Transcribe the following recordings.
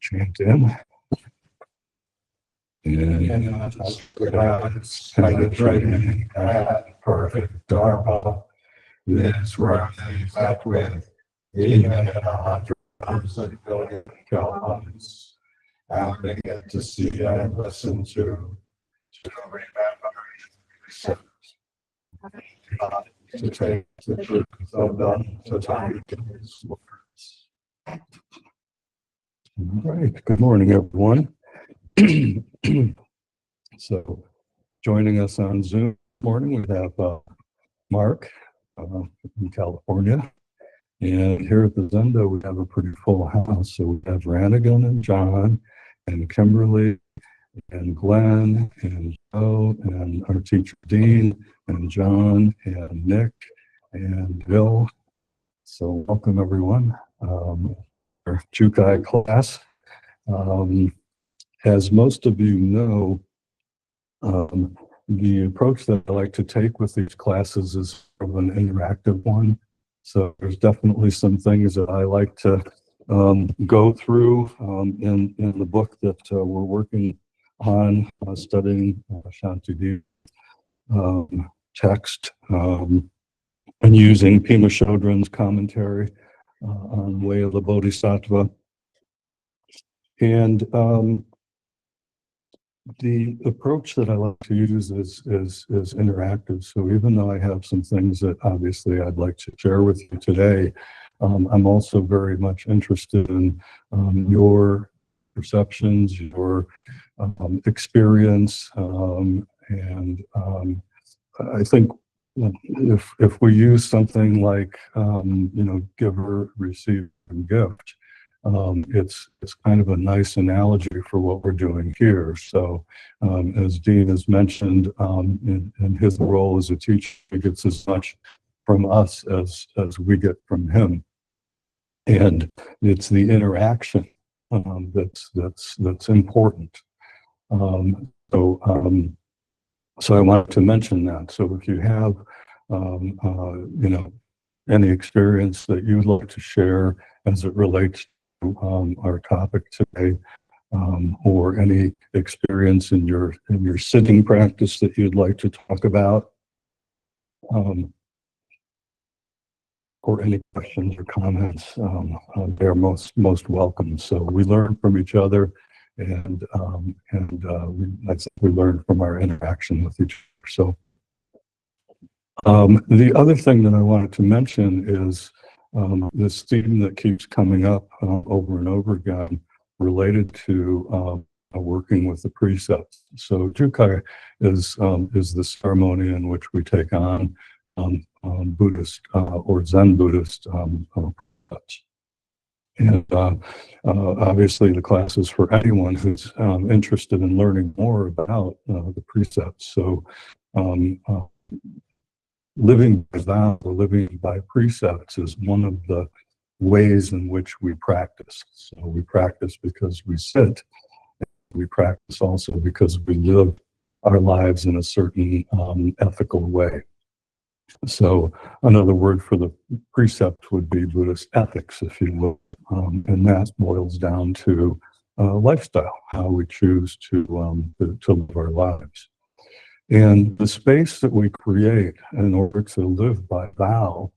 chant in. And it's kind of training that perfect Dharma. This runs that with even 100,000 billion Kelvins. And they get to see and listen to remember, to take the truth of them, to take his words. All right, good morning, everyone. So, joining us on Zoom this morning, we have Mark from California. And here at the Zendo, we have a pretty full house. So we have Rannigan and John and Kimberly and Glenn and Joe and our teacher Dean and John and Nick and Bill. So welcome everyone. Our Jukai class. As most of you know, the approach that I like to take with these classes is sort of an interactive one. So there's definitely some things that I like to go through in the book that we're working on, studying Shanti text and using Pema Chodron's commentary on Way of the Bodhisattva. And the approach that I like to use is interactive. So even though I have some things that obviously I'd like to share with you today, I'm also very much interested in your perceptions, your experience, and I think if we use something like giver, receiver, and gift. It's kind of a nice analogy for what we're doing here. So as Dean has mentioned, in his role as a teacher, he gets as much from us as we get from him. And it's the interaction that's important. So I wanted to mention that. So if you have any experience that you'd like to share as it relates our topic today, or any experience in your sitting practice that you'd like to talk about, or any questions or comments, they're most welcome. So we learn from each other, and we learn from our interaction with each other. So the other thing that I wanted to mention is this theme that keeps coming up over and over again related to working with the precepts. So Jukai is the ceremony in which we take on Buddhist or Zen Buddhist precepts. And obviously the class is for anyone who's interested in learning more about the precepts. So living by vow or living by precepts is one of the ways in which we practice. So we practice because we sit. We practice also because we live our lives in a certain ethical way. So another word for the precept would be Buddhist ethics, if you will. And that boils down to lifestyle, how we choose to live our lives. And the space that we create in order to live by vow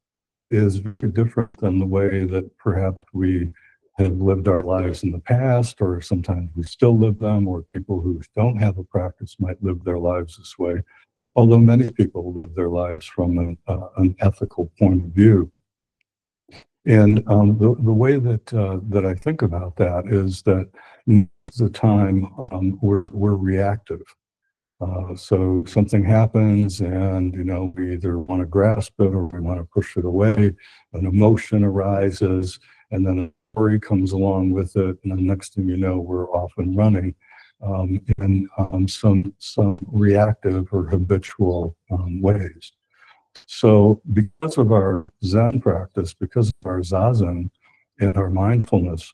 is very different than the way that perhaps we have lived our lives in the past, or sometimes we still live them, or people who don't have a practice might live their lives this way, although many people live their lives from an ethical point of view. And the way that I think about that is that most of the time we're reactive. So something happens and, we either want to grasp it or we want to push it away. An emotion arises and then a story comes along with it. And the next thing you know, we're off and running in some reactive or habitual ways. So because of our Zen practice, because of our Zazen and our mindfulness,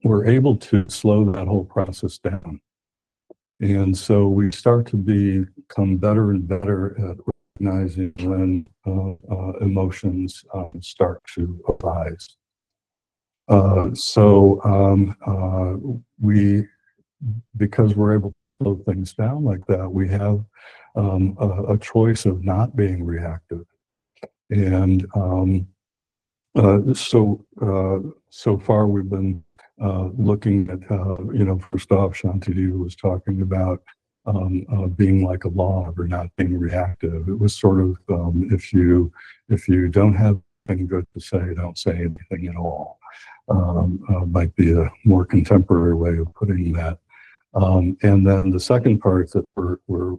we're able to slow that whole process down. And so we start to become better and better at recognizing when emotions start to arise. We, because we're able to slow things down like that, we have a choice of not being reactive. And so far we've been looking at, first off, Shantideva was talking about being like a log or not being reactive. It was sort of, if you don't have anything good to say, don't say anything at all. Might be a more contemporary way of putting that. And then the second part that we're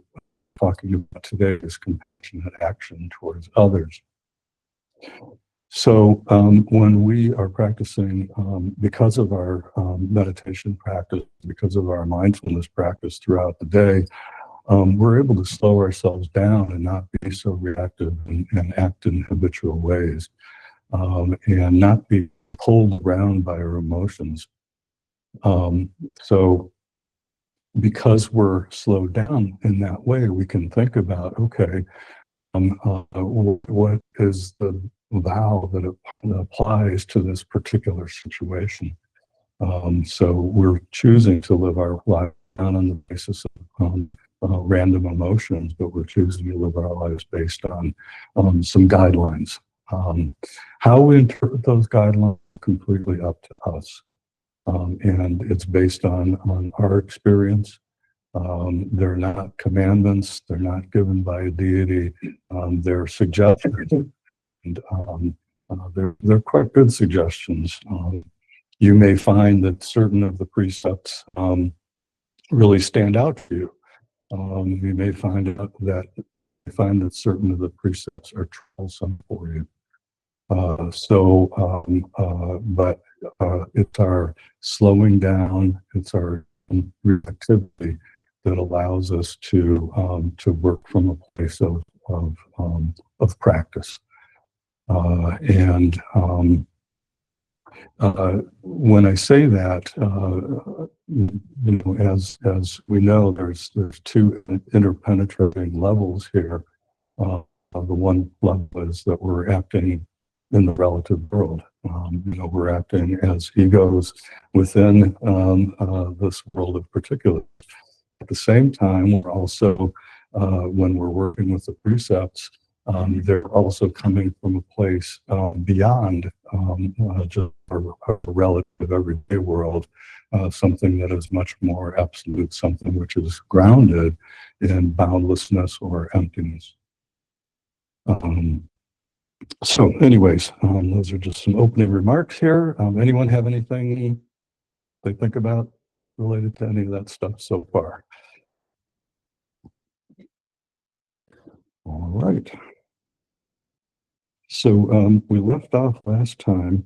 talking about today is compassionate action towards others. So when we are practicing, because of our meditation practice, because of our mindfulness practice throughout the day, we're able to slow ourselves down and not be so reactive and act in habitual ways, and not be pulled around by our emotions. So because we're slowed down in that way, we can think about, okay, what is the vow that applies to this particular situation? So we're choosing to live our life not on the basis of random emotions, but we're choosing to live our lives based on some guidelines. How we interpret those guidelines is completely up to us. And it's based on our experience. They're not commandments. They're not given by a deity. They're suggestions, and they're quite good suggestions. You may find that certain of the precepts really stand out to you. You may find out that certain of the precepts are troublesome for you. But it's our slowing down, it's our reactivity that allows us to work from a place of practice. When I say that, as we know, there's two interpenetrating levels here. The one level is that we're acting in the relative world. We're acting as egos within this world of particulars. At the same time, we're also, when we're working with the precepts, they're also coming from a place beyond just a relative everyday world, something that is much more absolute, something which is grounded in boundlessness or emptiness. So anyways, those are just some opening remarks here. Anyone have anything they think about related to any of that stuff so far? All right. So we left off last time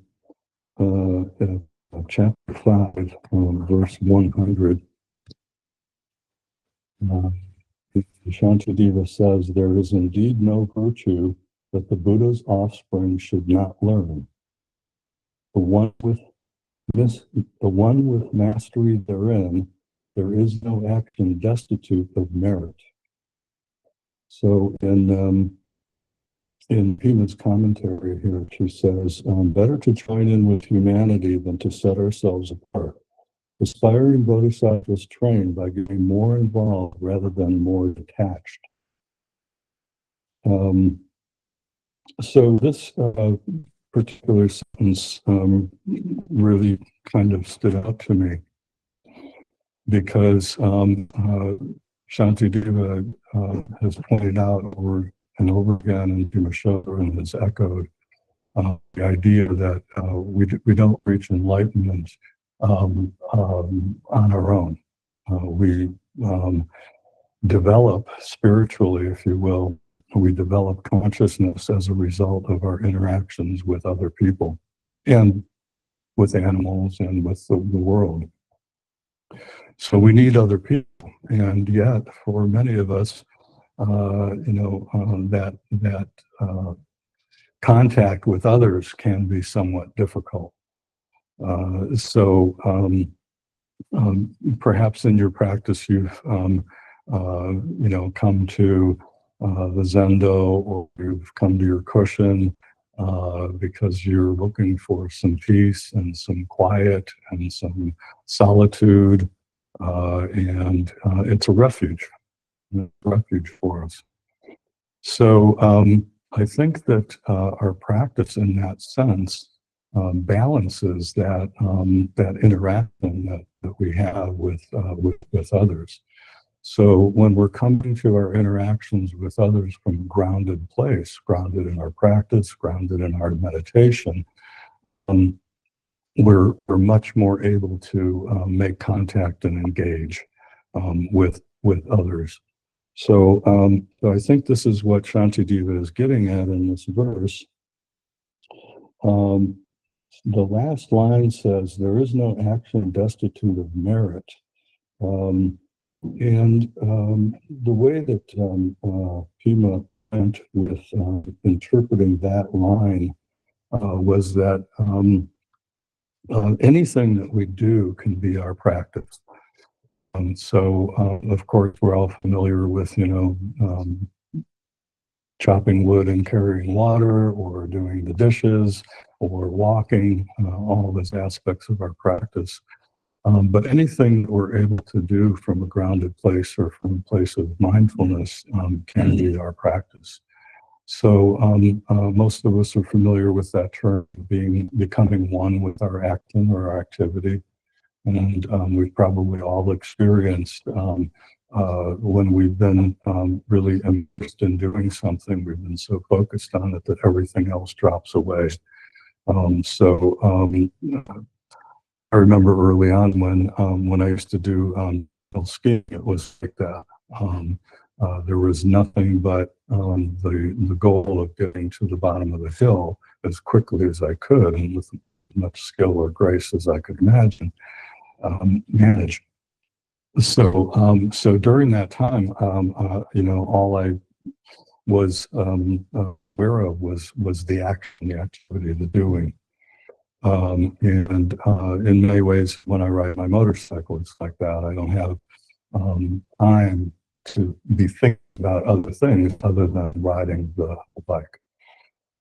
at chapter 5, verse 100. Shantideva says, "There is indeed no virtue that the Buddha's offspring should not learn. The one with mastery therein, there is no action destitute of merit." So in Pima's commentary here, she says, "Better to join in with humanity than to set ourselves apart. Aspiring bodhisattvas train by getting more involved rather than more detached." So this particular sentence really kind of stood out to me because Shantideva has pointed out over and over again, and Pima Chodron has echoed the idea that we don't reach enlightenment on our own. We develop spiritually, if you will. We develop consciousness as a result of our interactions with other people and with animals and with the world. So we need other people, and yet for many of us, that contact with others can be somewhat difficult. Perhaps in your practice you've come to the Zendo, or you've come to your cushion, because you're looking for some peace and some quiet and some solitude, and it's a refuge. It's a refuge for us. So I think that our practice in that sense balances that interaction that we have with others. So when we're coming to our interactions with others from a grounded place, grounded in our practice, grounded in our meditation, we're much more able to make contact and engage with others. So, I think this is what Shantideva is getting at in this verse. The last line says, "There is no action destitute of merit." The way that Pima went with interpreting that line was that anything that we do can be our practice. Of course, we're all familiar with, chopping wood and carrying water, or doing the dishes, or walking, all of those aspects of our practice. But anything that we're able to do from a grounded place or from a place of mindfulness can be our practice. So most of us are familiar with that term, becoming one with our action or our activity. And we've probably all experienced when we've been really immersed in doing something, we've been so focused on it that everything else drops away. I remember early on when I used to do skiing, it was like that. There was nothing but the goal of getting to the bottom of the hill as quickly as I could, and with as much skill or grace as I could manage. So during that time, all I was aware of was the action, the activity, the doing. In many ways, when I ride my motorcycle, it's like that. I don't have time to be thinking about other things other than riding the bike.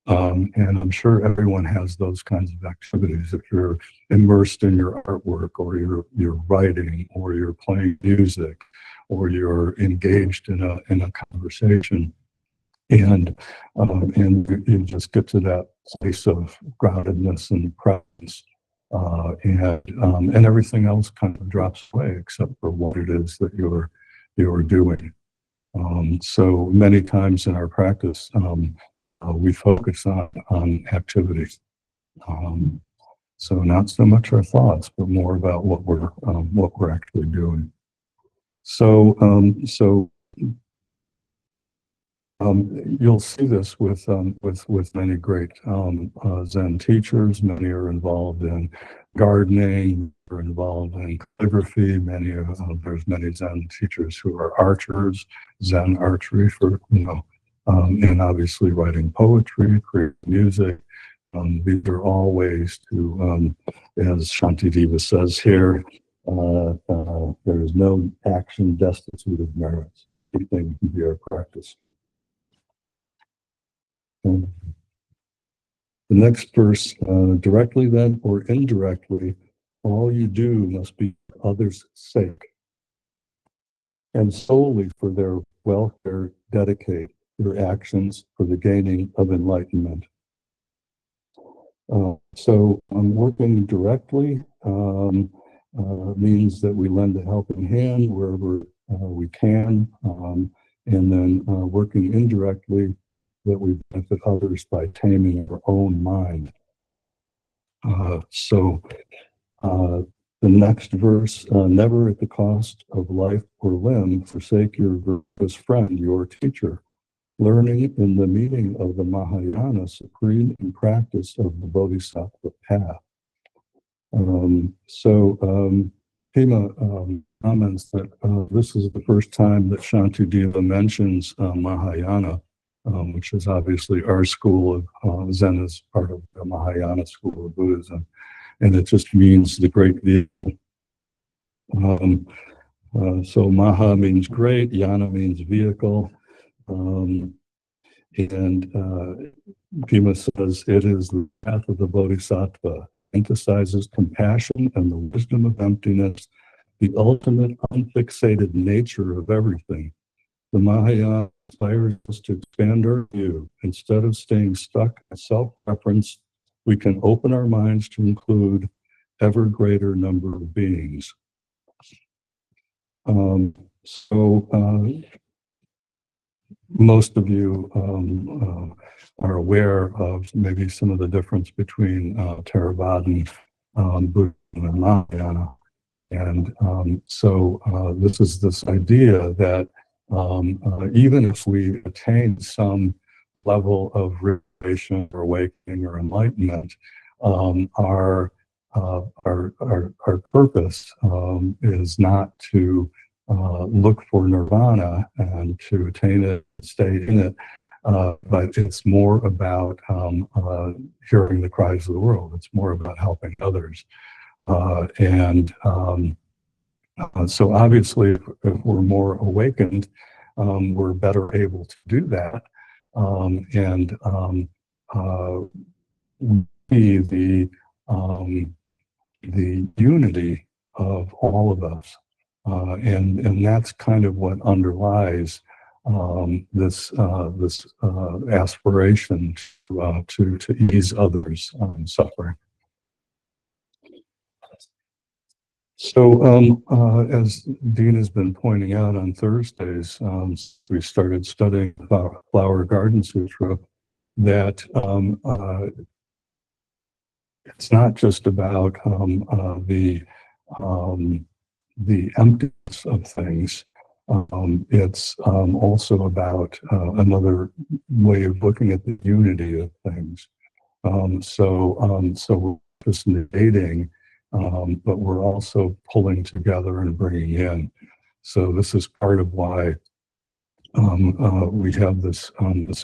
And I'm sure everyone has those kinds of activities. If you're immersed in your artwork, or you're writing, or you're playing music, or you're engaged in a conversation, and you just get to that place of groundedness and presence, and everything else kind of drops away except for what it is that you're doing. So many times in our practice, we focus on activities. So not so much our thoughts, but more about what we're actually doing. So you'll see this with many great Zen teachers. Many are involved in gardening, are involved in calligraphy. There's many Zen teachers who are archers, Zen archery and obviously writing poetry, creating music. These are all ways to, as Shantideva says here, there is no action destitute of merits. Everything can be our practice. The next verse, directly then or indirectly, all you do must be for others' sake, and solely for their welfare dedicate your actions for the gaining of enlightenment. Working directly means that we lend a helping hand wherever we can, and then working indirectly, that we benefit others by taming our own mind. The next verse, never at the cost of life or limb forsake your virtuous friend, your teacher, learning in the meaning of the Mahayana supreme in practice of the Bodhisattva path. Pema comments that this is the first time that Shantideva mentions Mahayana, which is obviously our school of Zen, is part of the Mahayana school of Buddhism, and it just means the great vehicle. So Maha means great, Yana means vehicle. And Pima says it is the path of the Bodhisattva, emphasizes compassion and the wisdom of emptiness, the ultimate unfixated nature of everything. The Mahayana inspires us to expand our view. Instead of staying stuck in self-preference, we can open our minds to include ever greater number of beings. Most of you are aware of maybe some of the difference between Theravadan, Buddhism, and Mahayana. And this is this idea that even if we attain some level of realization or awakening or enlightenment, our purpose is not to look for nirvana and to attain it, stay in it, but it's more about hearing the cries of the world. It's more about helping others. So obviously, if we're more awakened, we're better able to do that. We see the unity of all of us. And that's kind of what underlies this aspiration to ease others' suffering. So, as Dean has been pointing out on Thursdays, we started studying Flower Garden Sutra, that it's not just about the emptiness of things. It's also about another way of looking at the unity of things. So we're just negating, but we're also pulling together and bringing in. So this is part of why we have this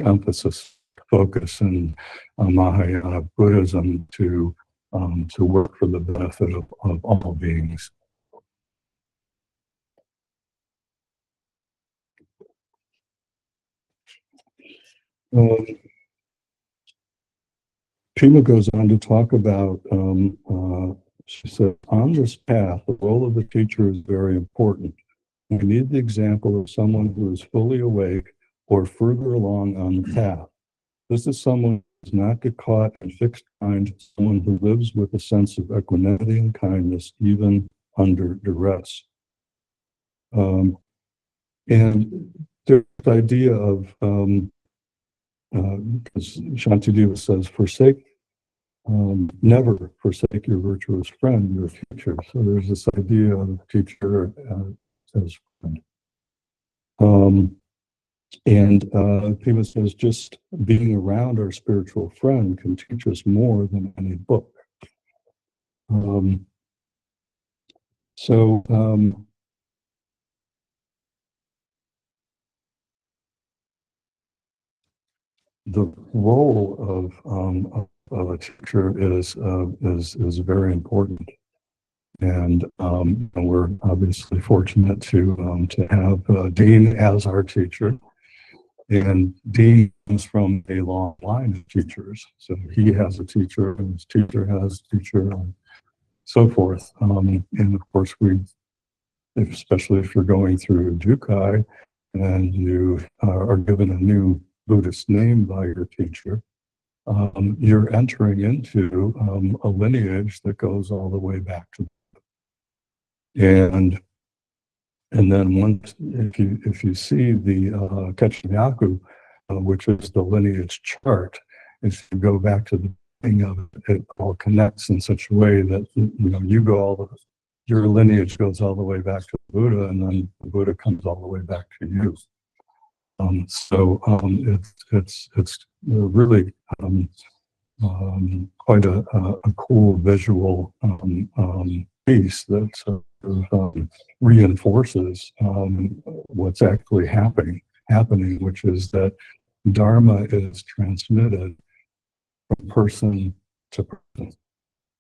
emphasis, focus in Mahayana Buddhism to work for the benefit of all beings. Pima goes on to talk about, she said, on this path, the role of the teacher is very important. We need the example of someone who is fully awake or further along on the path. This is someone who does not get caught in fixed mind, someone who lives with a sense of equanimity and kindness, even under duress. And there's the idea of, because Shantideva says, never forsake your virtuous friend, your future. So there's this idea of teacher as friend. Pima says, just being around our spiritual friend can teach us more than any book. The role of a teacher is very important, and we're obviously fortunate to have Dean as our teacher. And Dean comes from a long line of teachers, so he has a teacher, and his teacher has a teacher, and so forth. And of course, especially if you're going through Jukai, and you are given a new Buddhist name by your teacher, you're entering into a lineage that goes all the way back to, and then once, if you see the Kechenyaku, which is the lineage chart, if you go back to the beginning of it, it all connects in such a way that your lineage goes all the way back to the Buddha, and then the Buddha comes all the way back to you. It's really quite a cool visual piece that reinforces what's actually happening, which is that Dharma is transmitted from person to person.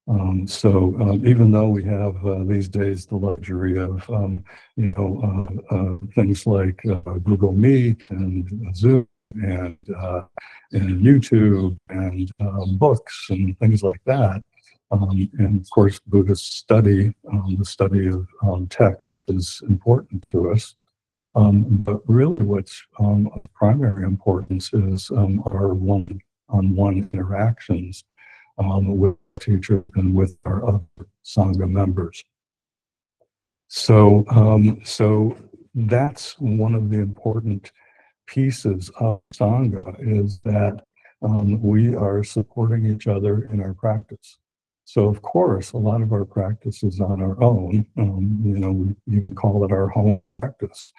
Even though we have these days the luxury of things like Google Meet and Zoom and YouTube and books and things like that. And of course, Buddhist study, the study of text is important to us. But really what's of primary importance is our one-on-one interactions with the teacher and with our other Sangha members. So, so that's one of the important pieces of Sangha, is that we are supporting each other in our practice. So, of course, a lot of our practice is on our own. You can call it our home practice.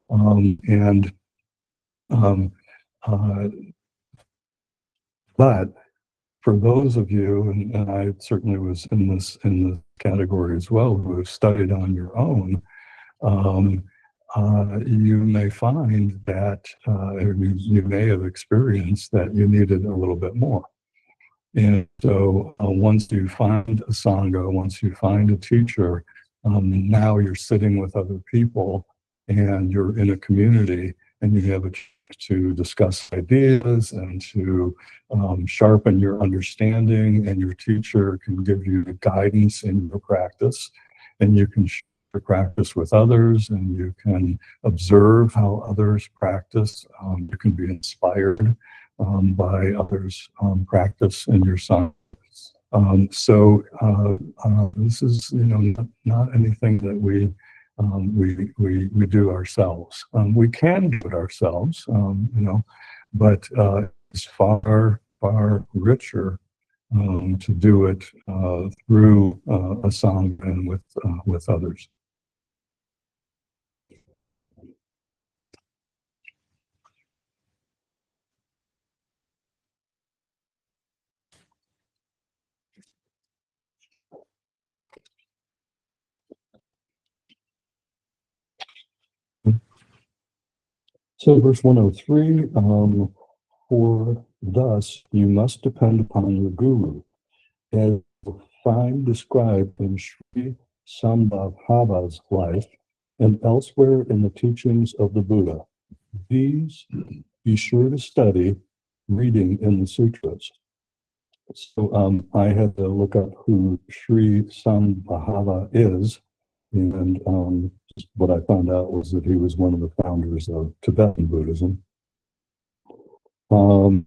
And but for those of you, and I certainly was in the category as well, who have studied on your own, you may find that you may have experienced that you needed a little bit more. And so once you find a Sangha, once you find a teacher, now you're sitting with other people and you're in a community and you have a chance to discuss ideas and to sharpen your understanding, and your teacher can give you guidance in your practice, and you can share your practice with others, and you can observe how others practice. You can be inspired by others' practice in your Sangha. So this is, not anything that we do ourselves. We can do it ourselves, but it's far richer to do it through a Sangha and with others. So verse 103, for thus you must depend upon your guru, as find described in Sri Sambhava's life and elsewhere in the teachings of the Buddha. These be sure to study, reading in the sutras. So I had to look up who Sri Sambhava is, and what I found out was that he was one of the founders of Tibetan Buddhism. The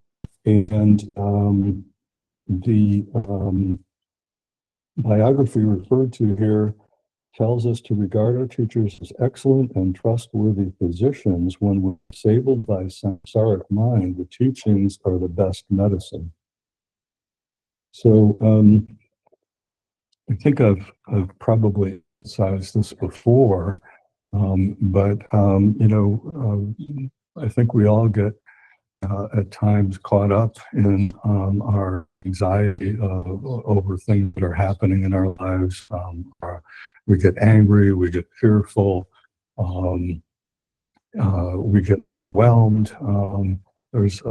biography referred to here tells us to regard our teachers as excellent and trustworthy physicians. When we're disabled by samsaric mind, the teachings are the best medicine. So I think I've probably emphasized this before, but I think we all get at times caught up in our anxiety over things that are happening in our lives. We get angry, we get fearful, we get overwhelmed. There's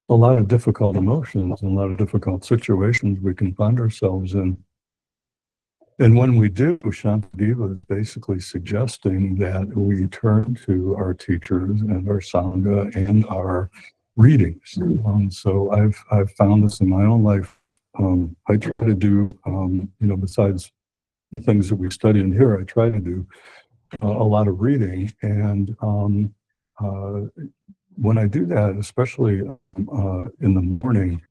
a lot of difficult emotions and a lot of difficult situations we can find ourselves in. And when we do, Shantideva is basically suggesting that we turn to our teachers and our Sangha and our readings. So I've found this in my own life. I try to do, besides the things that we study in here, I try to do a lot of reading. And when I do that, especially in the morning,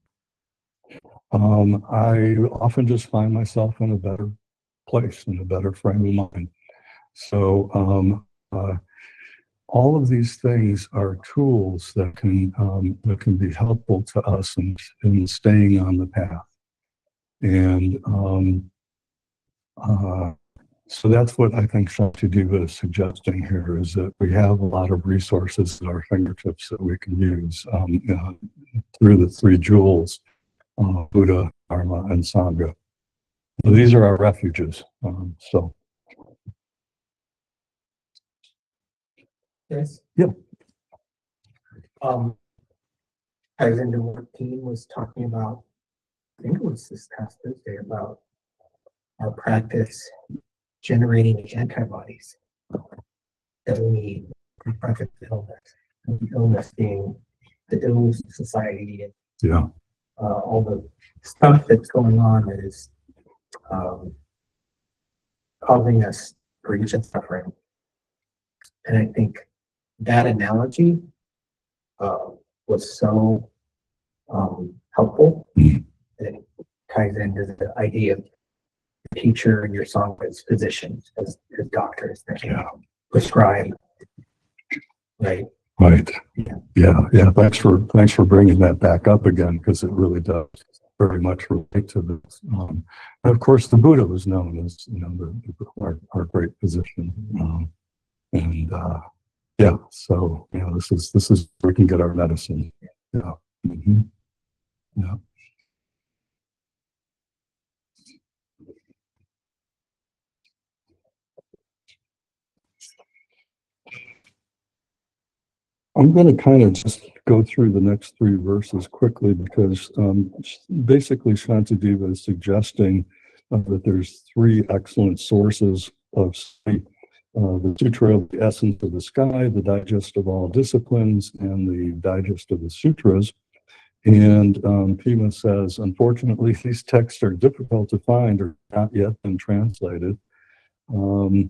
I often just find myself in a better place, in a better frame of mind. So all of these things are tools that can be helpful to us in staying on the path. And so that's what I think Shantideva is suggesting here, is that we have a lot of resources at our fingertips that we can use through the three jewels, Buddha, Dharma, and Sangha. So these are our refuges. Yes. Yeah. Alexander Martin was talking about, I think it was this past Thursday, about our practice generating the antibodies that we need to confront the illness. the illness being the illness society and Yeah. all the stuff that's going on that is um, causing us grief and suffering. And I think that analogy uh, was so helpful. Mhm. And it ties into the idea of the teacher and your song as physicians, as doctors that can Yeah. prescribe, right? Right. Yeah. Yeah. Thanks for bringing that back up again, because it really does very much relate to this. And of course, the Buddha was known as, our great physician. And yeah, so this is where we can get our medicine. Yeah. Hmm. Yeah. I'm going to kind of just go through the next three verses quickly, because basically Shantideva is suggesting that there's three excellent sources of sleep. The Sutra of the Essence of the Sky, the Digest of All Disciplines, and the Digest of the Sutras. And Pima says, unfortunately, these texts are difficult to find or not yet been translated. And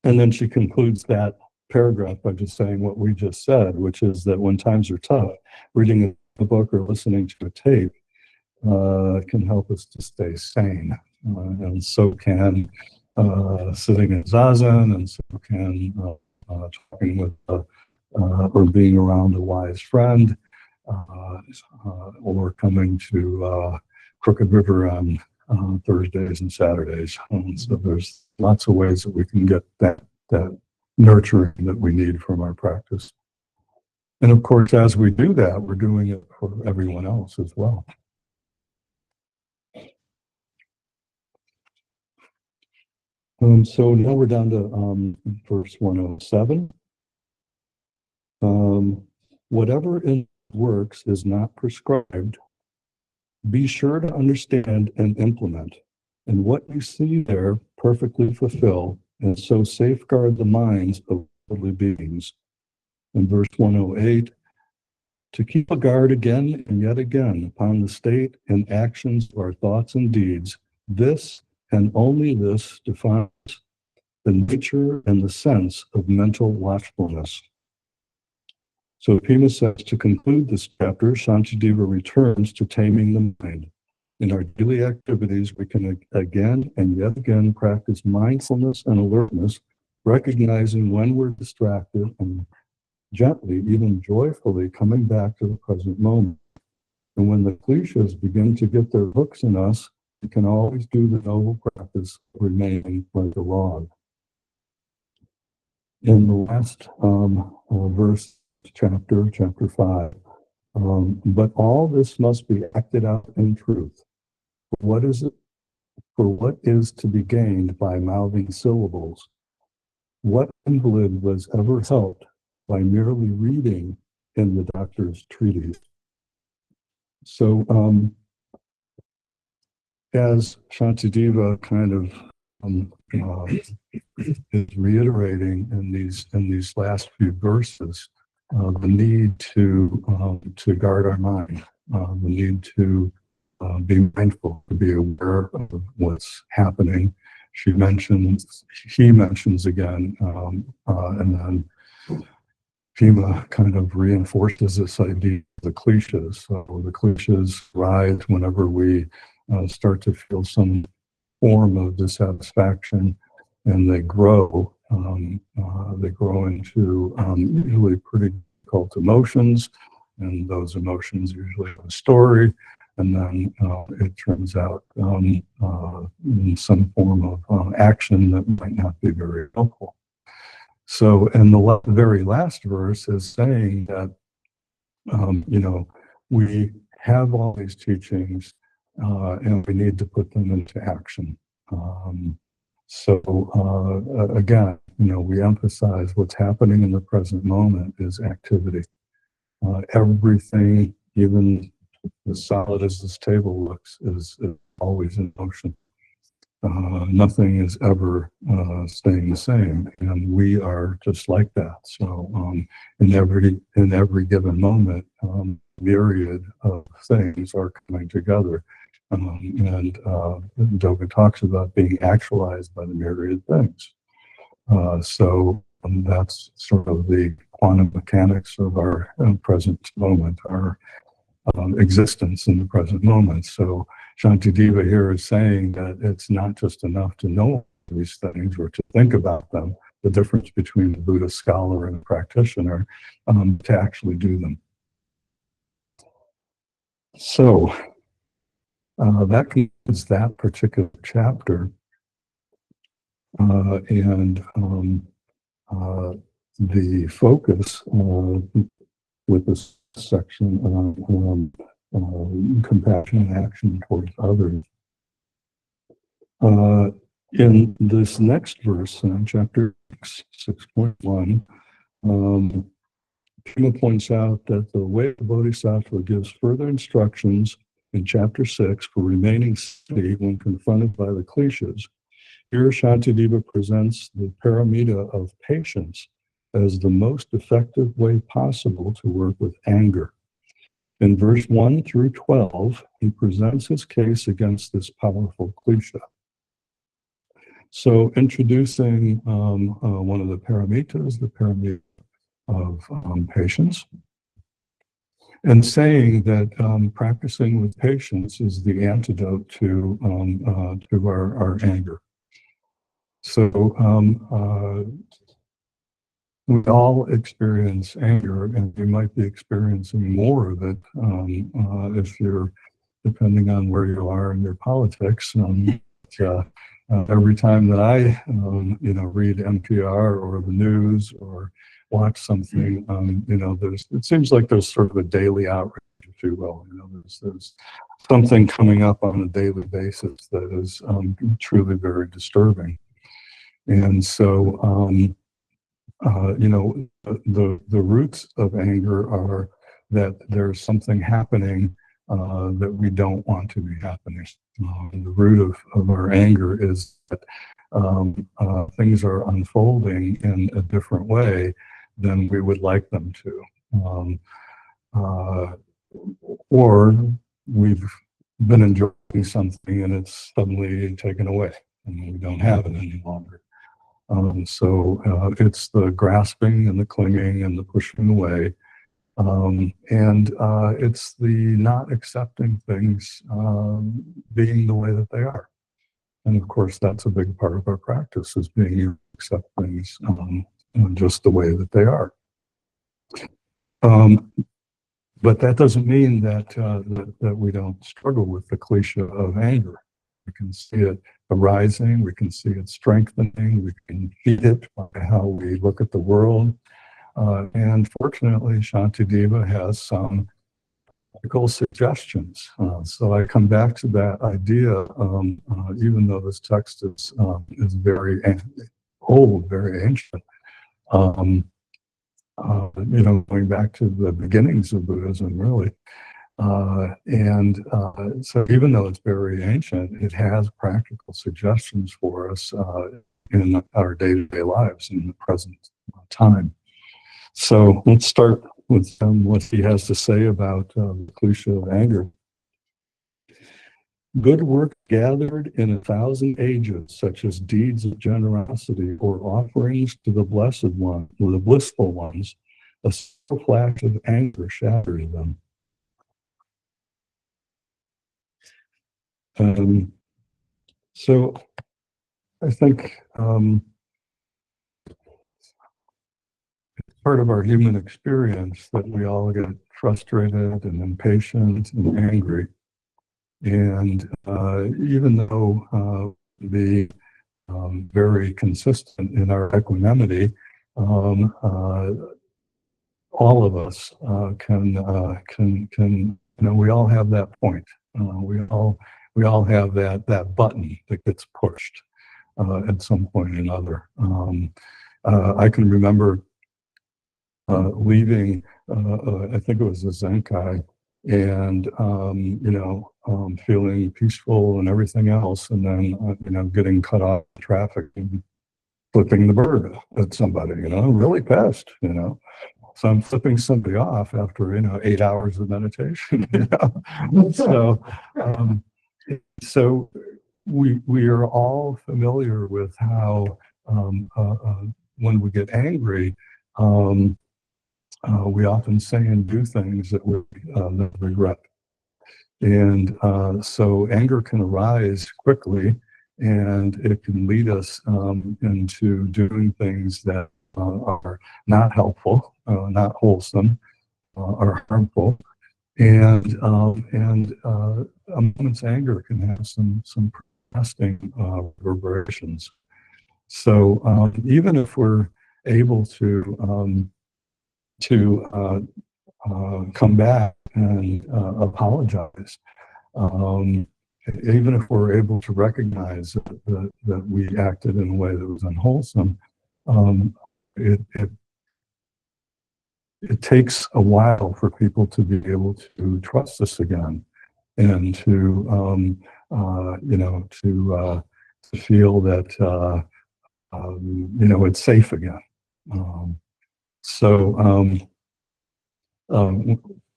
then she concludes that paragraph by just saying what we just said, which is that when times are tough, reading a book or listening to a tape can help us to stay sane. And so can sitting in zazen, and so can talking with or being around a wise friend, or coming to Crooked River on Thursdays and Saturdays. So there's lots of ways that we can get that nurturing that we need from our practice. And of course, as we do that, we're doing it for everyone else as well. So now we're down to verse 107. Whatever in works is not prescribed, be sure to understand and implement, and what you see there perfectly fulfill, and so safeguard the minds of worldly beings. In verse 108, to keep a guard again and yet again upon the state and actions of our thoughts and deeds, this and only this defines the nature and the sense of mental watchfulness. So Pima says, to conclude this chapter, Shantideva returns to taming the mind. In our daily activities, we can again and yet again practice mindfulness and alertness, recognizing when we're distracted and gently, even joyfully, coming back to the present moment. And when the cliches begin to get their hooks in us, we can always do the noble practice of remaining like a log. In the last verse, chapter 5, but all this must be acted out in truth. What is it? For what is to be gained by mouthing syllables? What invalid was ever helped by merely reading in the doctor's treatise? So, as Shantideva kind of is reiterating in these last few verses, the need to guard our mind, the need to be mindful, to be aware of what's happening. He mentions again, and then Pima kind of reinforces this idea of the cliches. So the cliches rise whenever we start to feel some form of dissatisfaction, and they grow. They grow into usually pretty difficult emotions, and those emotions usually have a story, and then it turns out in some form of action that might not be very helpful. So, and the very last verse is saying that we have all these teachings, and we need to put them into action. Again, we emphasize what's happening in the present moment is activity. Everything, even as solid as this table looks, is always in motion. Nothing is ever staying the same, and we are just like that. So in every given moment, myriad of things are coming together, and Dogen talks about being actualized by the myriad things. So that's sort of the quantum mechanics of our present moment, our existence in the present moment. So Shantideva here is saying that it's not just enough to know these things or to think about them, the difference between the Buddhist scholar and the practitioner, to actually do them. So that concludes that particular chapter. And the focus with this section on compassion and action towards others. In this next verse, in chapter 6.1, Pima points out that the way of the Bodhisattva gives further instructions in chapter 6 for remaining steady when confronted by the cliches. Here, Shantideva presents the paramita of patience as the most effective way possible to work with anger. In verse 1 through 12, he presents his case against this powerful cliche. So introducing one of the paramitas, the paramita of patience, and saying that practicing with patience is the antidote to our anger. So we all experience anger, and we might be experiencing more of it if you're, depending on where you are in your politics. Every time that I, read NPR or the news or watch something, it seems like there's sort of a daily outrage, if you will. There's something coming up on a daily basis that is truly very disturbing. And so, the roots of anger are that there's something happening that we don't want to be happening. The root of our anger is that things are unfolding in a different way than we would like them to. Or we've been enjoying something and it's suddenly taken away and we don't have it any longer. So it's the grasping and the clinging and the pushing away. And it's the not accepting things being the way that they are. And of course, that's a big part of our practice, is being able to accept things just the way that they are. But that doesn't mean that we don't struggle with the cliche of anger. We can see it arising, we can see it strengthening, we can feed it by how we look at the world. And fortunately, Shantideva has some practical suggestions. So I come back to that idea, even though this text is very old, very ancient. Going back to the beginnings of Buddhism, really. So even though it's very ancient, it has practical suggestions for us in our day-to-day lives in the present time. So let's start with what he has to say about the cliche of anger. Good work gathered in 1,000 ages, such as deeds of generosity or offerings to the blessed one, or the blissful ones, a single flash of anger shatters them. So I think it's part of our human experience that we all get frustrated and impatient and angry. And even though be very consistent in our equanimity, all of us can we all have that point. We all have that button that gets pushed at some point or another. I can remember leaving. I think it was the Zenkai and feeling peaceful and everything else, and then getting cut off in traffic and flipping the bird at somebody, really pissed, So I'm flipping somebody off after 8 hours of meditation. Um, so we are all familiar with how when we get angry, we often say and do things that we regret. And so anger can arise quickly, and it can lead us into doing things that are not helpful, not wholesome, are harmful. And a moment's anger can have some lasting reverberations. So even if we're able to come back and apologize, um, even if we're able to recognize that we acted in a way that was unwholesome, um, it takes a while for people to be able to trust us again, and to feel that it's safe again. Um, so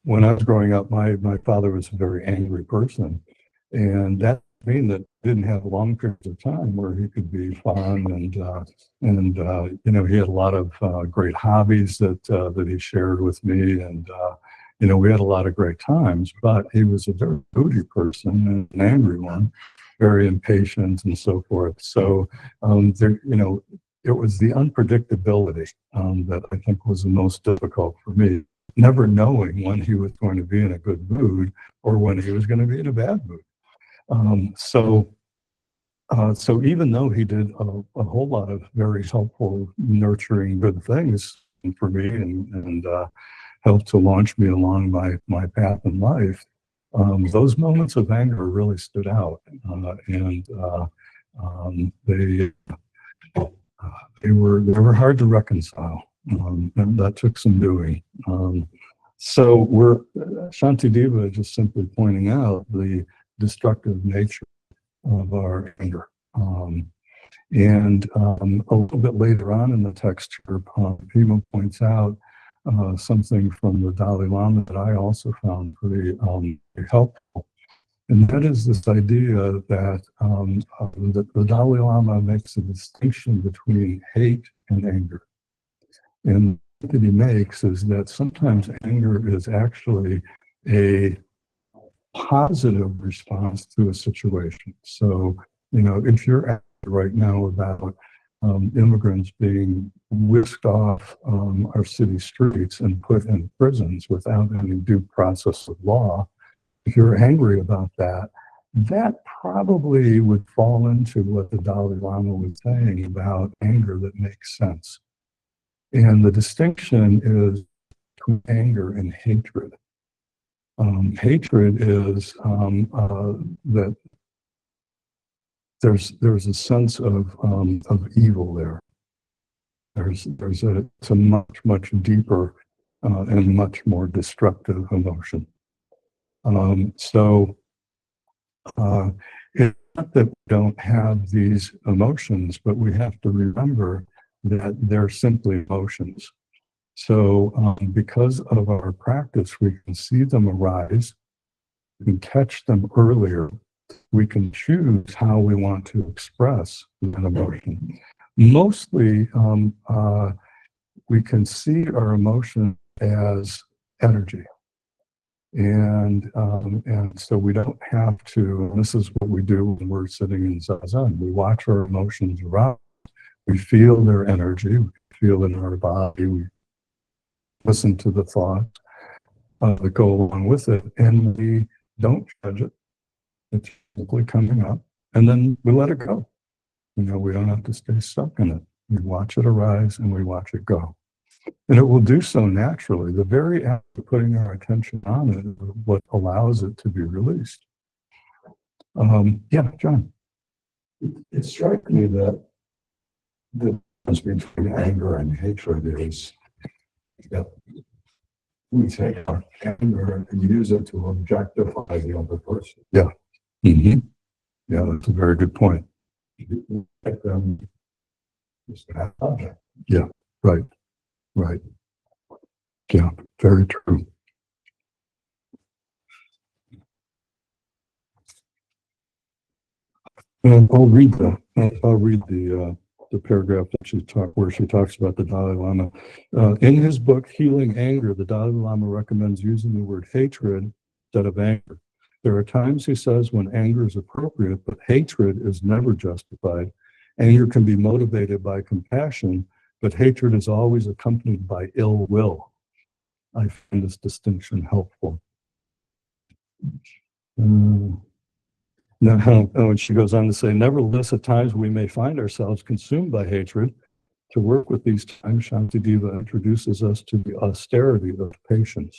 when I was growing up, my father was a very angry person, and that mean that didn't have long periods of time where he could be fun, and he had a lot of great hobbies that he shared with me, and we had a lot of great times. But he was a very moody person and an angry one, very impatient and so forth. So it was the unpredictability that I think was the most difficult for me. Never knowing when he was going to be in a good mood or when he was going to be in a bad mood. So even though he did a whole lot of very helpful, nurturing, good things for me, and helped to launch me along my path in life, those moments of anger really stood out, and they were hard to reconcile, and that took some doing. So we're Shantideva just simply pointing out the destructive nature of our anger. And a little bit later on in the text here, Pima points out something from the Dalai Lama that I also found pretty helpful. And that is this idea that the Dalai Lama makes a distinction between hate and anger. And that he makes is that sometimes anger is actually a positive response to a situation. So, if you're angry right now about immigrants being whisked off our city streets and put in prisons without any due process of law, if you're angry about that, that probably would fall into what the Dalai Lama was saying about anger that makes sense. And the distinction is between anger and hatred. Hatred is that there's a sense of evil there. It's a much deeper and much more destructive emotion. So it's not that we don't have these emotions, but we have to remember that they're simply emotions. So because of our practice, we can see them arise, we can catch them earlier, we can choose how we want to express that emotion. Mostly, we can see our emotion as energy. And so we don't have to, and this is what we do when we're sitting in Zazen. We watch our emotions around. We feel their energy, we feel it in our body, we listen to the thoughts that go along with it, and we don't judge it. It's simply coming up, and then we let it go. We don't have to stay stuck in it. We watch it arise and we watch it go. And it will do so naturally. The very act of putting our attention on it is what allows it to be released. Yeah, John. It strikes me that the difference between anger and hatred is that we take our anger and use it to objectify the other person. Mm-hmm. Yeah, that's a very good point. Make them just an object. Right. Right. Yeah, very true. And I'll read the paragraph that where she talks about the Dalai Lama. In his book, Healing Anger, the Dalai Lama recommends using the word hatred instead of anger. There are times, he says, when anger is appropriate, but hatred is never justified. Anger can be motivated by compassion, but hatred is always accompanied by ill will. I find this distinction helpful. Now, and she goes on to say, nevertheless, at times we may find ourselves consumed by hatred. To work with these times, Shantideva introduces us to the austerity of patience.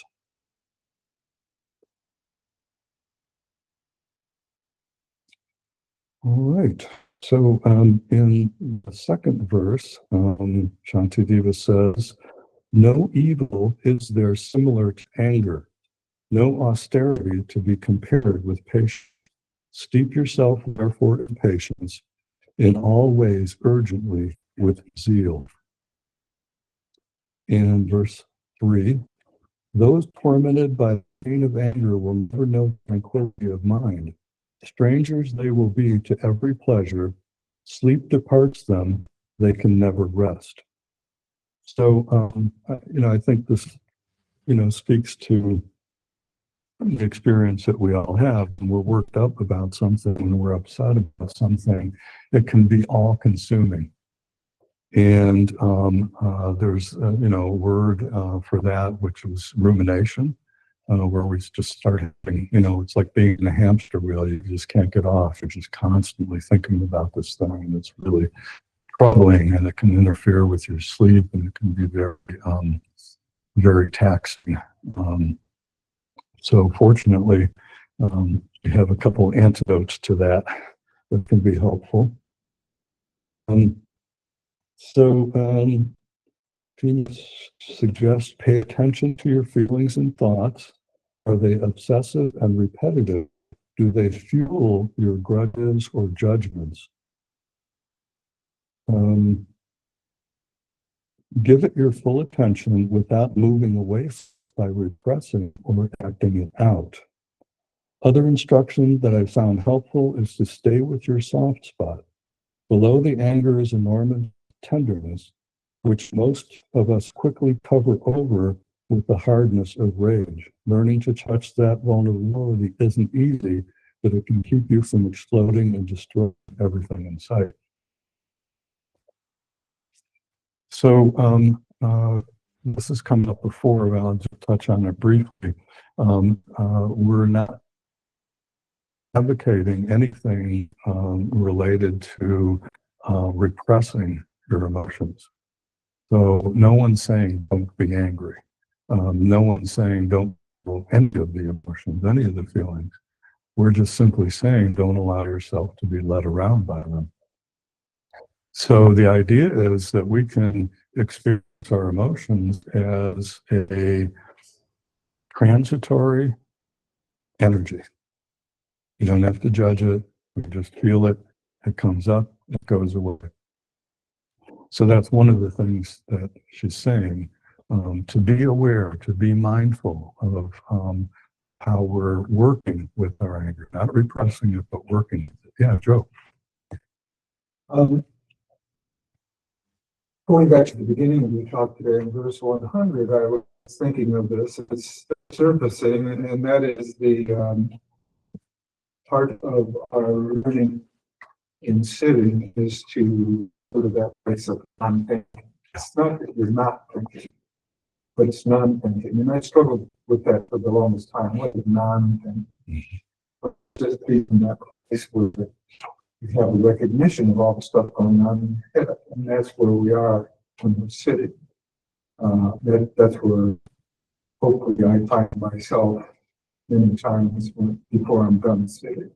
All right. So in the second verse, Shantideva says, no evil is there similar to anger, no austerity to be compared with patience. Steep yourself, therefore, in patience, in all ways urgently with zeal. And verse 3, those tormented by the pain of anger will never know tranquility of mind. Strangers they will be to every pleasure. Sleep departs them, they can never rest. So, I think this, speaks to the experience that we all have. When we're worked up about something, when we're upset about something, it can be all consuming. And there's, a word for that, which was rumination, where we just start having, it's like being in a hamster wheel. You just can't get off. You're just constantly thinking about this thing, and it's really troubling, and it can interfere with your sleep, and it can be very, very taxing. So fortunately, we have a couple antidotes to that can be helpful. So can you suggest pay attention to your feelings and thoughts? Are they obsessive and repetitive? Do they fuel your grudges or judgments? Give it your full attention without moving away by repressing or acting it out. Other instruction that I found helpful is to stay with your soft spot. Below the anger is enormous tenderness, which most of us quickly cover over with the hardness of rage. Learning to touch that vulnerability isn't easy, but it can keep you from exploding and destroying everything in sight. So this has come up before, but I'll just touch on it briefly. We're not advocating anything related to repressing your emotions. So no one's saying don't be angry. No one's saying don't feel any of the emotions, any of the feelings. We're just simply saying don't allow yourself to be led around by them. So the idea is that we can experience our emotions as a transitory energy. You don't have to judge it. You just feel it. It comes up. It goes away. So that's one of the things that she's saying, to be aware, to be mindful of how we're working with our anger, not repressing it, but working with it. Yeah, Joe. Going back to the beginning of the talk today in verse 100, I was thinking of this. It's surfacing, and that is the part of our learning in sitting is to go to that place of non-thinking. It's not that you're not thinking, but it's non-thinking. And I struggled with that for the longest time. What is non-thinking? Just being in that place where you have a recognition of all the stuff going on in your head. And that's where we are when we're sitting. That's where hopefully I find myself many times before I'm done sitting.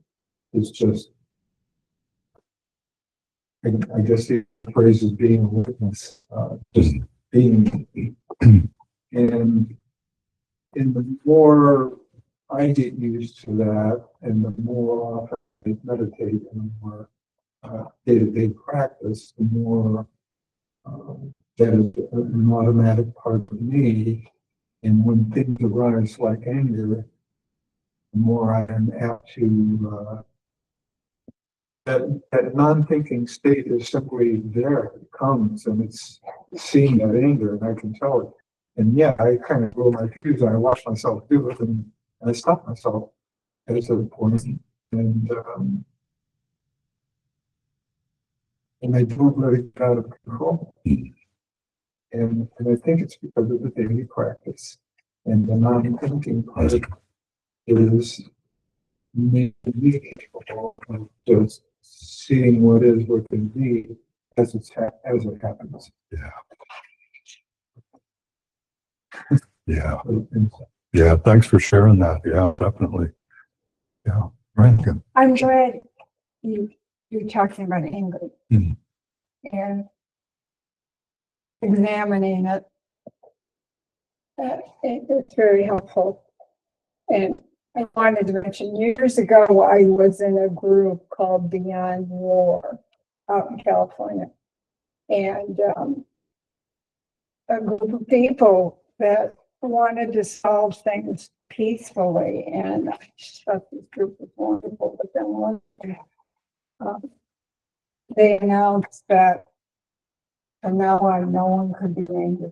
It's just, I guess the phrase is being a witness, just being. And and the more I get used to that, and the more often I meditate, and the more day-to-day practice, the more that is an automatic part of me. And when things arise like anger, the more I am apt to that non-thinking state is simply there. It comes and it's seeing that anger, and I can tell it. And yeah, I kind of roll my fuse. I watch myself do it, and I stop myself at a certain point, and I don't let it get out of control. And I think it's because of the daily practice, and the non-thinking part is me capable of just seeing what is within me as it happens. Yeah. Yeah. Thanks for sharing that. Yeah, definitely. Yeah. Rankin. I'm glad you're talking about anger and examining it. It's very helpful. And I wanted to mention, years ago, I was in a group called Beyond War out in California. And a group of people that wanted to solve things peacefully. And I just thought this group was wonderful. But then one day, they announced that from now on, no one could be angry.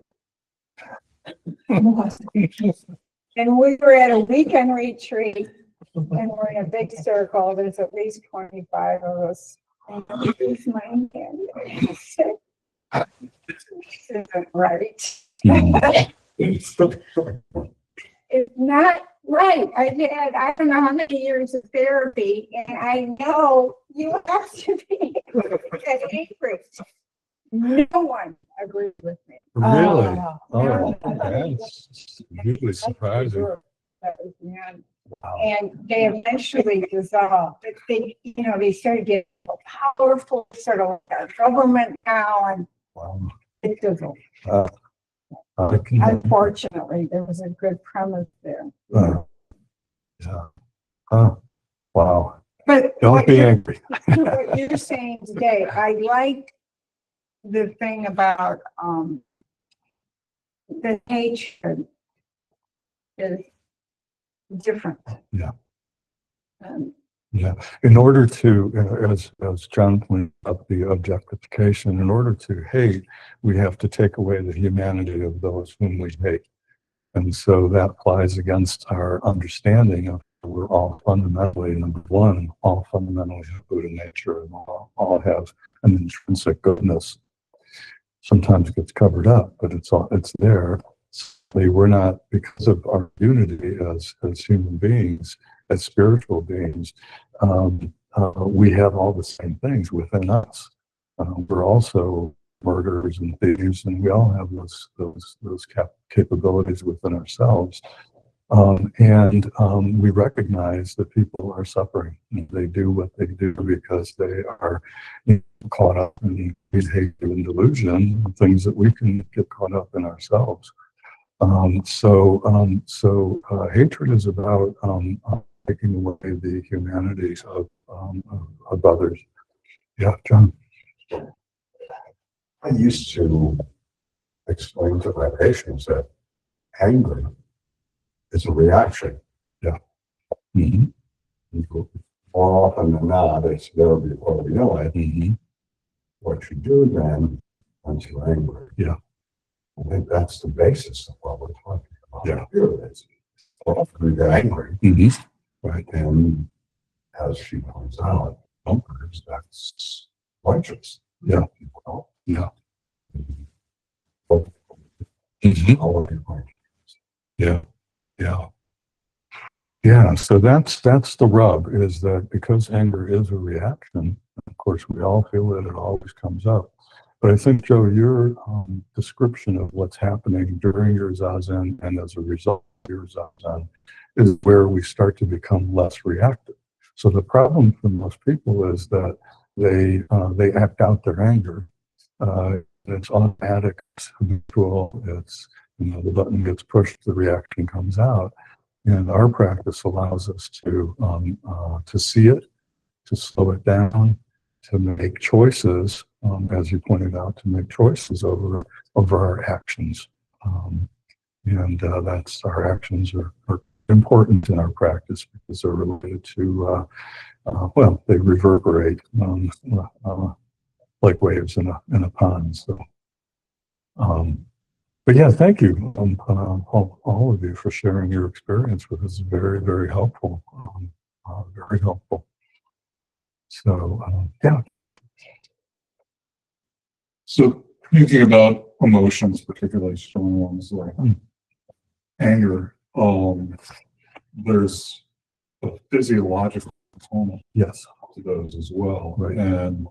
And we were at a weekend retreat, and we're in a big circle. There's at least 25 of us. And I raised my hand. I said, "This isn't right." It's not right. I don't know how many years of therapy, and I know you have to be angry. No one agreed with me. Really? No. That's really surprising. That was the end. Wow. And they eventually dissolved. But they started getting powerful, sort of like our government now, and it dissolved. Unfortunately, there was a good premise there. Yeah. Wow. But don't be angry. What you're saying today, I like the thing about the hatred is different. Yeah. Yeah. In order to, as John pointed out, the objectification, in order to hate, we have to take away the humanity of those whom we hate. And so that flies against our understanding of we're all fundamentally, number one, all fundamentally have Buddha nature, and all have an intrinsic goodness. Sometimes it gets covered up, but it's there. We're not, because of our unity as human beings, as spiritual beings, we have all the same things within us. We're also murderers and thieves, and we all have those capabilities within ourselves. We recognize that people are suffering. They do what they do because they are caught up in hate and delusion, things that we can get caught up in ourselves. So hatred is about taking away the humanities of others. Yeah, John. I used to explain to my patients that anger is a reaction. Yeah. Mm-hmm. More often than not, it's there before we know it. Mm-hmm. What you do then, once you're angry. Yeah. I think that's the basis of what we're talking about. Yeah. Here it is. Often we get angry. Mm-hmm. Right. And as she points out, bumpers, that's righteous. Yeah. Well, yeah. Mm-hmm. All of you righteous. Yeah. Yeah. Yeah. So that's the rub, is that because anger is a reaction, of course, we all feel it, it always comes up. But I think, Joe, your description of what's happening during your Zazen and as a result of your Zazen is where we start to become less reactive. So the problem for most people is that they act out their anger. It's automatic, it's habitual, the button gets pushed, the reaction comes out. And our practice allows us to see it, to slow it down, to make choices, as you pointed out, to make choices over our actions. And that's our actions are important in our practice because they're related to, well, they reverberate like waves in a pond. So, but yeah, thank you, all of you, for sharing your experience with us. Very, very helpful. Very helpful. So, yeah. So thinking about emotions, particularly strong ones like anger, there's a physiological component Yes. to those as well. Right. And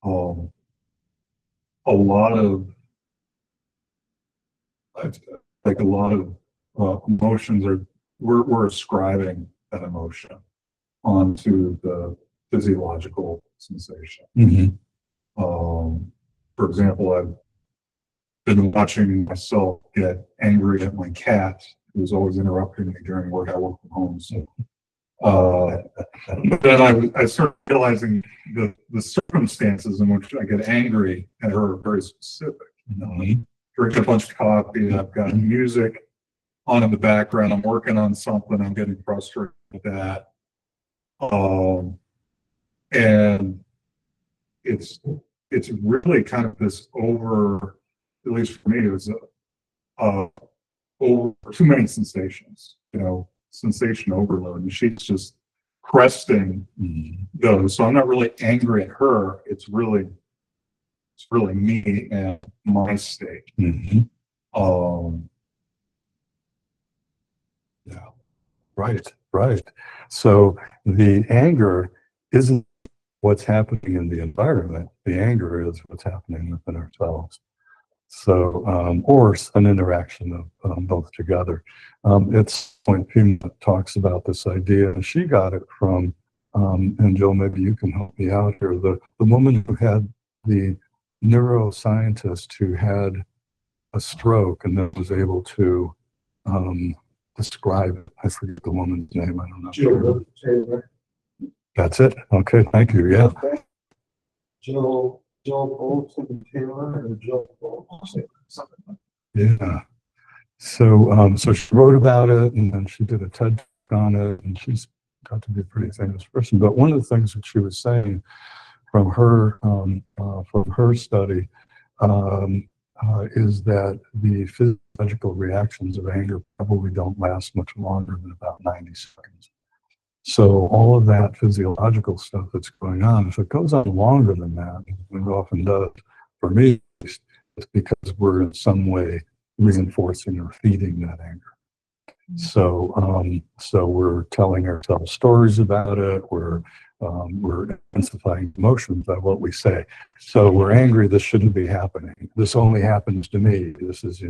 a lot of like a lot of emotions are we're ascribing that emotion onto the physiological sensation. Mm-hmm. For example, I've been watching myself get angry at my cat, who's always interrupting me during work. I work from home, so. But then I started realizing the circumstances in which I get angry at her are very specific. Mm-hmm. Drink a bunch of coffee, I've got music on in the background, I'm working on something, I'm getting frustrated with that. And it's really kind of this over, at least for me, it was over too many sensations, sensation overload, and she's just cresting those. So I'm not really angry at her. It's really me and my state. Mm-hmm. Yeah. Right. So the anger isn't what's happening in the environment. The anger is what's happening within ourselves. So, or an interaction of both together. It's when Pima talks about this idea, and she got it from, and Joe, maybe you can help me out here, the woman who had the neuroscientist who had a stroke and then was able to describe it. I forget the woman's name. I don't know. Jill. That's it. Okay, thank you. Yeah. Jill Bolton Taylor or Jill Bolton, something like Yeah. So, so she wrote about it, and then she did a TED Talk on it, and she's got to be a pretty famous person. But one of the things that she was saying from her study is that the physiological reactions of anger probably don't last much longer than about 90 seconds. So all of that physiological stuff that's going on, if it goes on longer than that, it often does, for me, it's because we're in some way reinforcing or feeding that anger. So, so we're telling ourselves stories about it. We're intensifying emotions by what we say. So we're angry. This shouldn't be happening. This only happens to me. This is,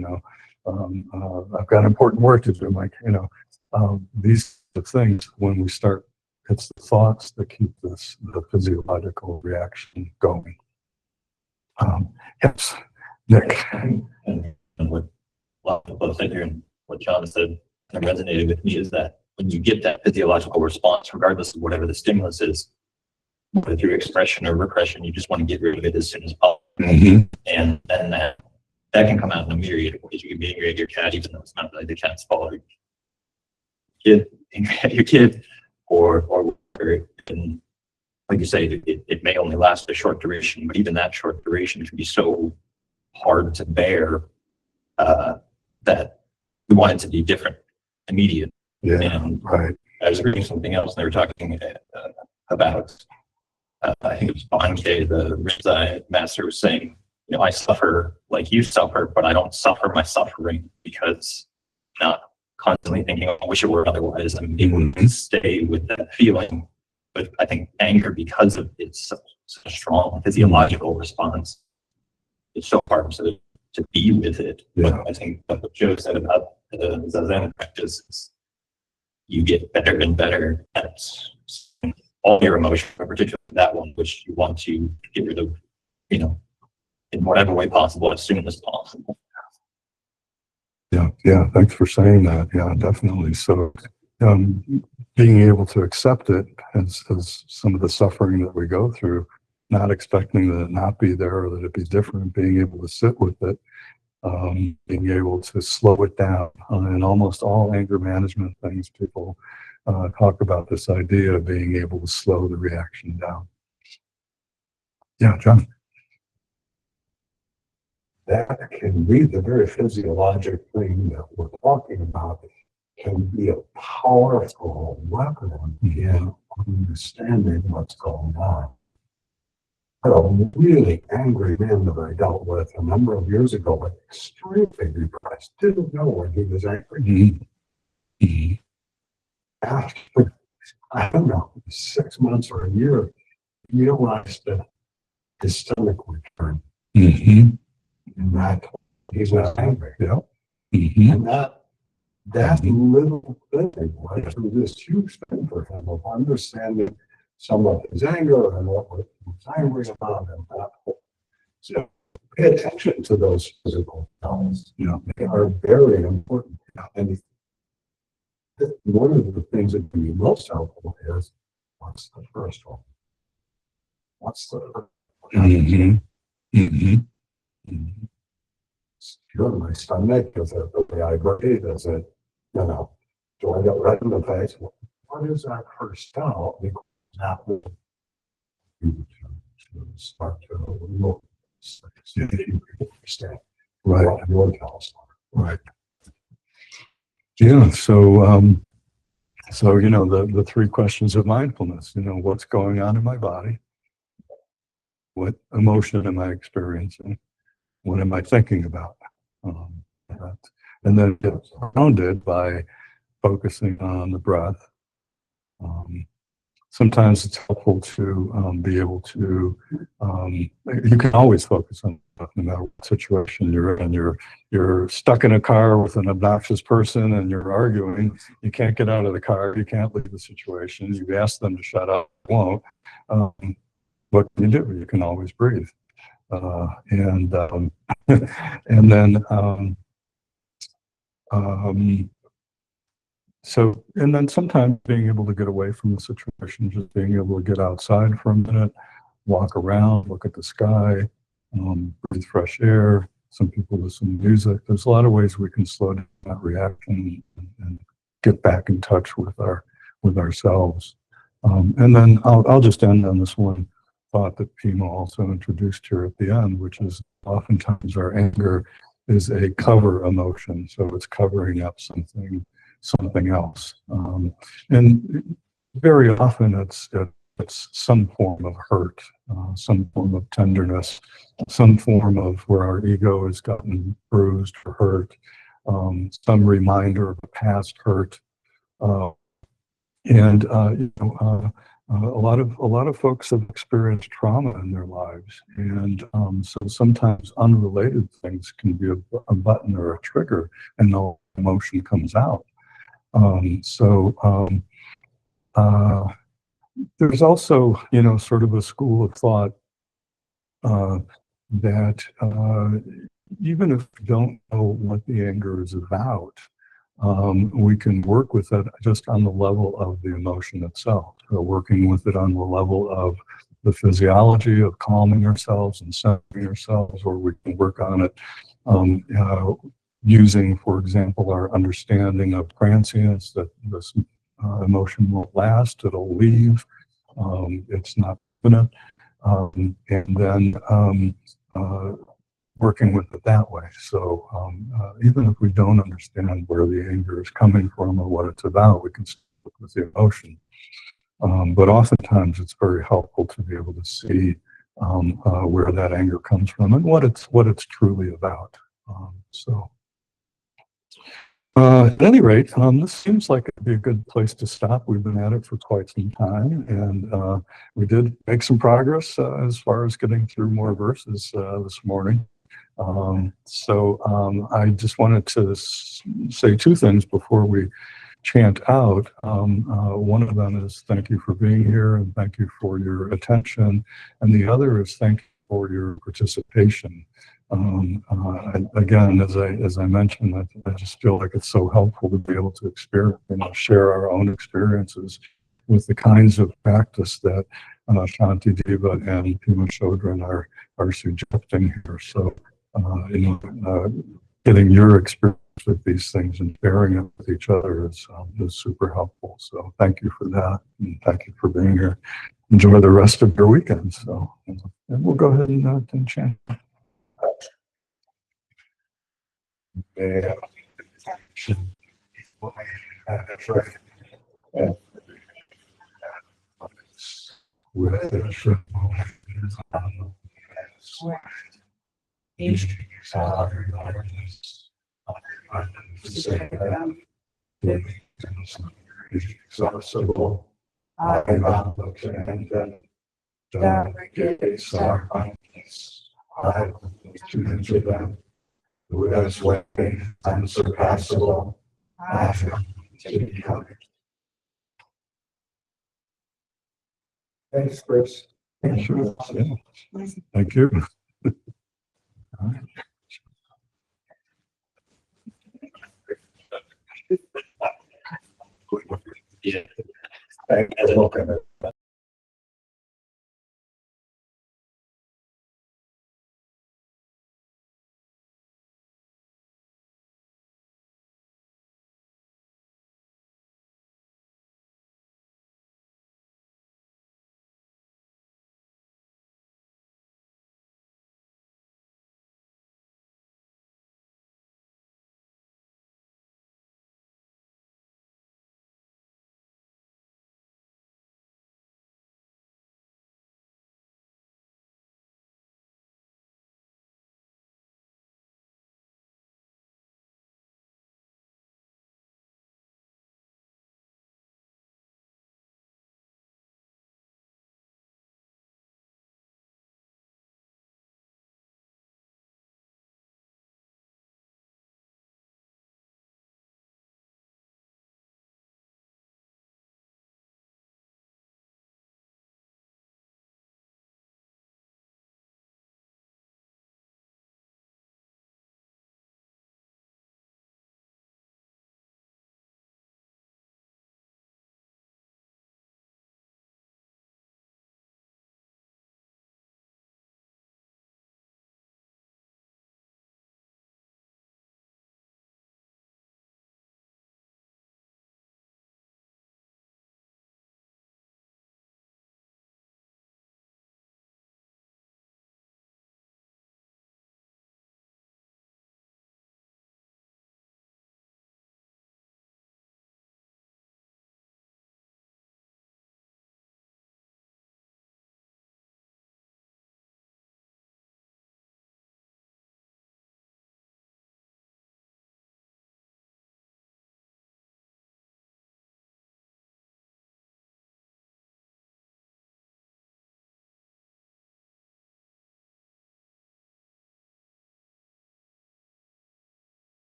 I've got important work to do. Like, these things, when we start, it's the thoughts that keep the physiological reaction going. Yes, Nick. And what a lot of people said here and what John said kind of resonated with me is that when you get that physiological response, regardless of whatever the stimulus is, whether through expression or repression, you just want to get rid of it as soon as possible. Mm-hmm. And then that can come out in a myriad of ways. You can be angry at your cat, even though it's not like the cat's fault. Angry at your kid, or and like you say, it may only last a short duration, but even that short duration can be so hard to bear that we want it to be different, immediate. Yeah, and right. I was reading something else, and they were talking about, I think it was Bande, the Rinzai master, was saying, I suffer like you suffer, but I don't suffer my suffering because I'm not constantly thinking, I wish it were otherwise. I'm able to stay with that feeling. But I think anger, because of its such a strong physiological response, it's so hard to be with it. Yeah. But I think what Joe said about the Zazen practice is you get better and better at all your emotions, but particularly that one, which you want to get rid of, in whatever way possible, as soon as possible. Yeah. Thanks for saying that. Yeah, definitely. So, being able to accept it as some of the suffering that we go through, not expecting that it not be there or that it be different, being able to sit with it, being able to slow it down. In almost all anger management things, people talk about this idea of being able to slow the reaction down. Yeah, John. That can be the very physiologic thing that we're talking about, can be a powerful weapon in understanding what's going on. I had a really angry man that I dealt with a number of years ago, but extremely depressed, didn't know when he was angry. After, I don't know, 6 months or a year, he realized that his stomach would turn. And that he was angry. Yeah. And that little thing went through this huge thing for him of understanding some of his anger and what he was angry about and that. So pay attention to those physical signs. Yeah. They are very important. And one of the things that can be most helpful is, what's the first one? What's the first one? Sure, my stomach, is it the way I breathe? Is it, do I get red in the face? What is that first thought? Because that will start to look, if you understand. Right. What your tells. Right. Yeah. So, the three questions of mindfulness, what's going on in my body? What emotion am I experiencing? What am I thinking about? And then get grounded by focusing on the breath. Sometimes it's helpful to be able to, you can always focus on breath no matter what situation you're in. You're stuck in a car with an obnoxious person and you're arguing. You can't get out of the car. You can't leave the situation. You ask them to shut up, they won't. What can you do? You can always breathe. And then sometimes being able to get away from the situation, just being able to get outside for a minute, walk around, look at the sky, breathe fresh air. Some people listen to music. There's a lot of ways we can slow down that reaction and get back in touch with ourselves. And then I'll just end on this one thought that Pima also introduced here at the end, which is oftentimes our anger is a cover emotion. So it's covering up something else. And very often it's some form of hurt, some form of tenderness, some form of where our ego has gotten bruised or hurt, some reminder of a past hurt. A lot of folks have experienced trauma in their lives, and so sometimes unrelated things can be a button or a trigger, and no emotion comes out. There's also, sort of a school of thought that even if we don't know what the anger is about, we can work with it just on the level of the emotion itself. So working with it on the level of the physiology of calming ourselves and centering ourselves, or we can work on it using, for example, our understanding of transience, that this emotion won't last, it'll leave, it's not infinite, and then working with it that way. So even if we don't understand where the anger is coming from or what it's about, we can stick with the emotion. But oftentimes it's very helpful to be able to see where that anger comes from and what it's truly about. At any rate, this seems like it'd be a good place to stop. We've been at it for quite some time, and we did make some progress as far as getting through more verses this morning. I just wanted to say two things before we chant out. One of them is thank you for being here and thank you for your attention. And the other is thank you for your participation. Again, as I mentioned, I just feel like it's so helpful to be able to experience, share our own experiences with the kinds of practice that Shanti Deva and Pima Chodron are suggesting here. So, getting your experience with these things and sharing it with each other is super helpful. So thank you for that. And thank you for being here. Enjoy the rest of your weekend. So, and we'll go ahead and chant. Yeah. That's right. Yeah. With the triple exhaustable. I'm not looking and then don't get our kindness. I will to them. Who has weapon unsurpassable. I feel to be coming. Thanks, Chris. Sure. Yeah. Thank you. All right. Yeah. Thank you for looking at